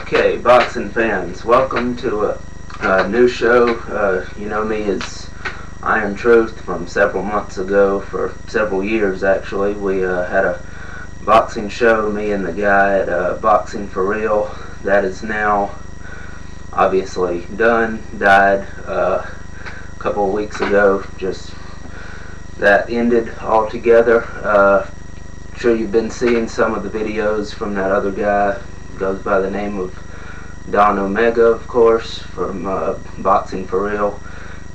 Okay, boxing fans, welcome to a new show. You know me as Iron Truth from several months ago, for several years actually. We had a boxing show, me and the guy at Boxing for Real. That is now obviously done, died a couple of weeks ago. Just that ended altogether. I'm sure you've been seeing some of the videos from that other guy. Goes by the name of Don Omega, of course, from Boxing for Real.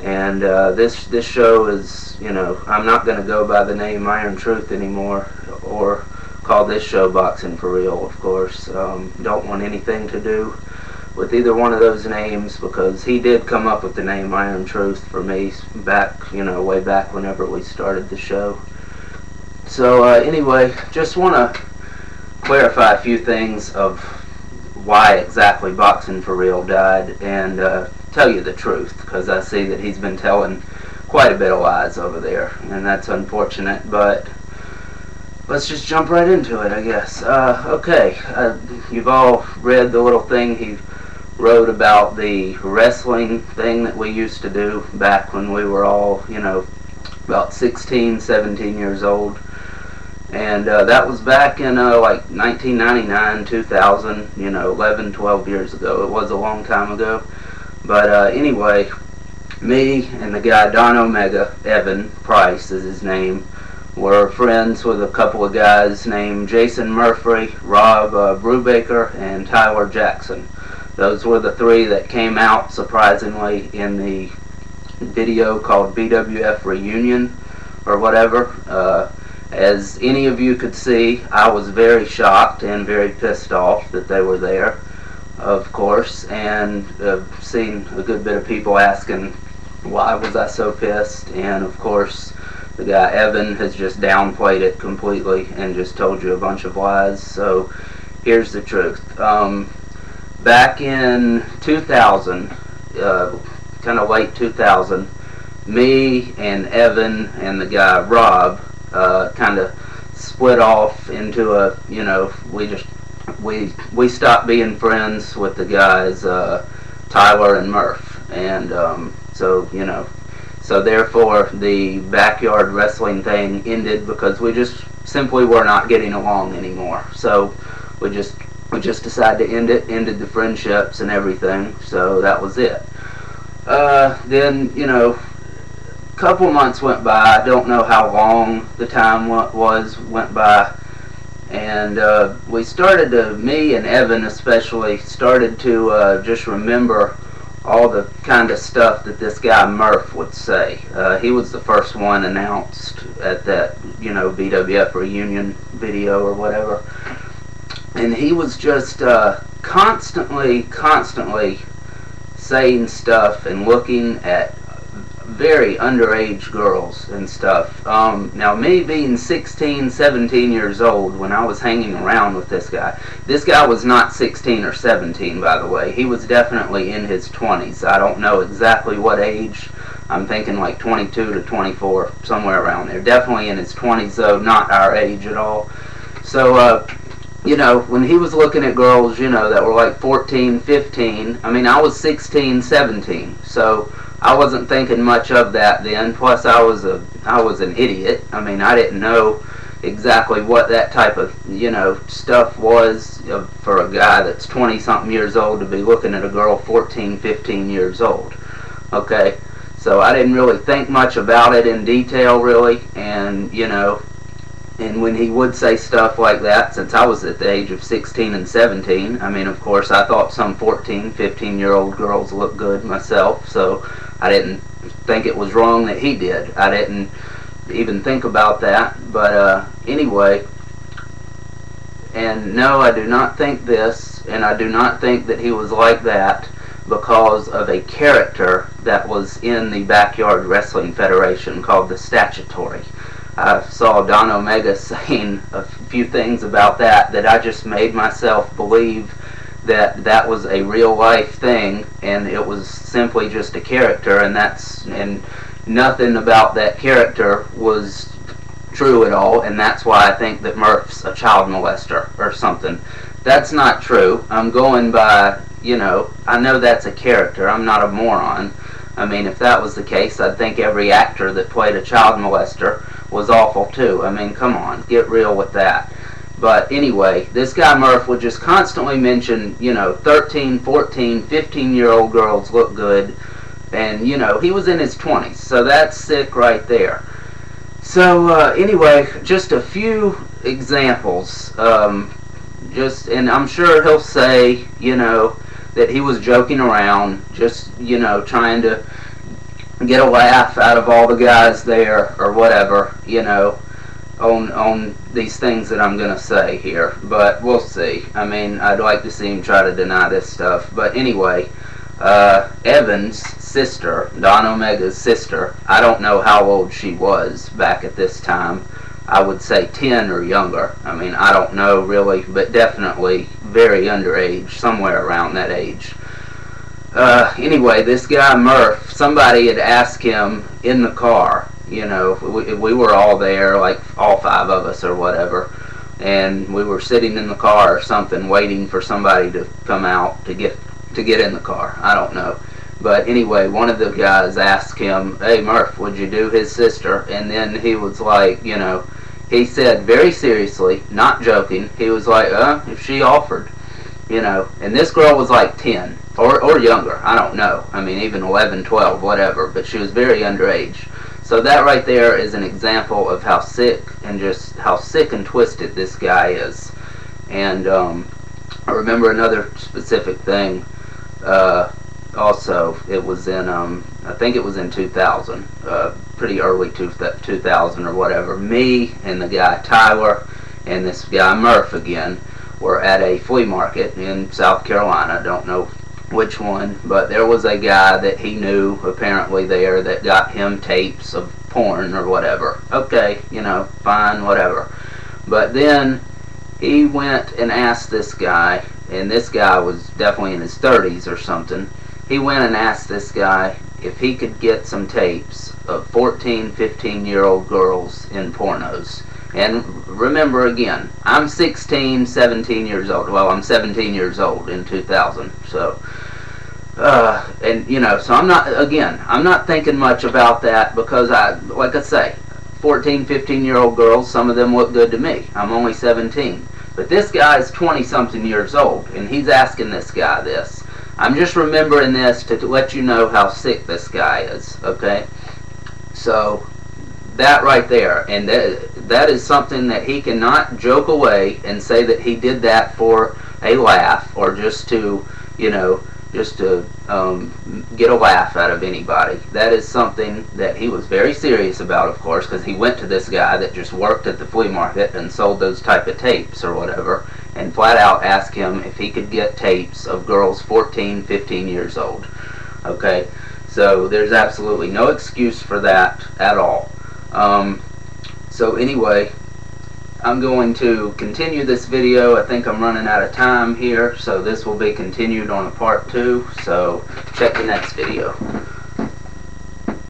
And this show is, you know, I'm not going to go by the name Iron Truth anymore, or call this show Boxing for Real, of course. Don't want anything to do with either one of those names, because he did come up with the name Iron Truth for me back, you know, way back whenever we started the show. So anyway, just want to clarify a few things of why exactly Boxing for Real died, and tell you the truth, because I see that he's been telling quite a bit of lies over there, and that's unfortunate. But let's just jump right into it, I guess. Okay, you've all read the little thing he wrote about the wrestling thing that we used to do back when we were all, you know, about 16, 17 years old. And that was back in like 1999, 2000, you know, 11, 12 years ago. It was a long time ago. But anyway, me and the guy Don Omega, Evan Price is his name, were friends with a couple of guys named Jason Murphy, Rob Brubaker, and Tyler Jackson. Those were the three that came out, surprisingly, in the video called BWF Reunion, or whatever. As any of you could see, I was very shocked and very pissed off that they were there, of course, and seen a good bit of people asking why was I so pissed, and of course the guy Evan has just downplayed it completely and just told you a bunch of lies. So here's the truth. Back in 2000, kind of late 2000, me and Evan and the guy Rob kind of split off into a, you know, we stopped being friends with the guys Tyler and Murph, and so, you know, so therefore the backyard wrestling thing ended, because we just simply were not getting along anymore. So we just decided to end it, ended the friendships and everything. So that was it. Then, you know, couple months went by. I don't know how long the time went by, and we started to, me and Evan especially, started to just remember all the kind of stuff that this guy Murph would say. He was the first one announced at that, you know, BWF Reunion video or whatever, and he was just constantly saying stuff and looking at very underage girls and stuff. Now, me being 16, 17 years old when I was hanging around with this guy was not 16 or 17, by the way. He was definitely in his 20s. I don't know exactly what age. I'm thinking like 22 to 24, somewhere around there. Definitely in his 20s, though, not our age at all. So, you know, when he was looking at girls, you know, that were like 14, 15, I mean, I was 16, 17, so I wasn't thinking much of that then. Plus, I was an idiot. I mean, I didn't know exactly what that type of, you know, stuff was for a guy that's 20-something years old to be looking at a girl 14, 15 years old. Okay, so I didn't really think much about it in detail, really, and, you know, and when he would say stuff like that, since I was at the age of 16 and 17, I mean, of course, I thought some 14, 15-year-old girls looked good myself, so I didn't think it was wrong that he did. I didn't even think about that. But anyway, and no, I do not think this, and I do not think that he was like that because of a character that was in the Backyard Wrestling Federation called the Statutory. I saw Don Omega saying a few things about that I just made myself believe that that was a real life thing, and it was simply just a character, and nothing about that character was true at all, and that's why I think that Murph's a child molester or something. that's not true. I'm going by, you know, I know that's a character. I'm not a moron. I mean, if that was the case, I'd think every actor that played a child molester was awful too. I mean, come on, get real with that. But anyway, this guy Murph would just constantly mention, you know, 13, 14, 15-year-old girls look good. And, you know, he was in his 20s. So that's sick right there. So, anyway, just a few examples. And I'm sure he'll say, you know, that he was joking around, just, you know, trying to get a laugh out of all the guys there or whatever, you know, on these things that I'm going to say here. But we'll see. I mean, I'd like to see him try to deny this stuff. But anyway, Evan's sister, Don Omega's sister, I don't know how old she was back at this time. I would say 10 or younger. I mean, I don't know really, but definitely very underage, somewhere around that age. Anyway, this guy Murph, somebody had asked him in the car, you know, we were all there, like all 5 of us or whatever, and we were sitting in the car or something, waiting for somebody to come out to get in the car. I don't know. But anyway, one of the guys asked him, "Hey Murph, would you do his sister?" And then he was like, you know, he said very seriously, not joking, he was like, if she offered, you know. And this girl was like 10 or younger, I don't know. I mean, even 11, 12, whatever, but she was very underage. So that right there is an example of how sick and twisted this guy is. And I remember another specific thing. Also, it was in, I think it was in 2000, pretty early 2000 or whatever. Me and the guy Tyler and this guy Murph again were at a flea market in South Carolina. Don't know which one, but there was a guy that he knew apparently there that got him tapes of porn or whatever. Okay, you know, fine, whatever. But then he went and asked this guy, and this guy was definitely in his 30s or something. He went and asked this guy if he could get some tapes of 14, 15-year-old girls in pornos. And remember again, I'm 16, 17 years old. Well, I'm 17 years old in 2000. So, and you know, so I'm not thinking much about that because like I say, 14, 15-year-old girls, some of them look good to me. I'm only 17. But this guy's 20-something years old, and he's asking this guy this. I'm just remembering this to let you know how sick this guy is, okay? So, that right there, and that is something that he cannot joke away and say that he did that for a laugh or just to, you know, just to get a laugh out of anybody. That is something that he was very serious about, of course, because he went to this guy that just worked at the flea market and sold those type of tapes or whatever, and flat out asked him if he could get tapes of girls 14, 15 years old. Okay, so there's absolutely no excuse for that at all. So anyway, I'm going to continue this video. I think I'm running out of time here, so this will be continued on a part 2, so check the next video.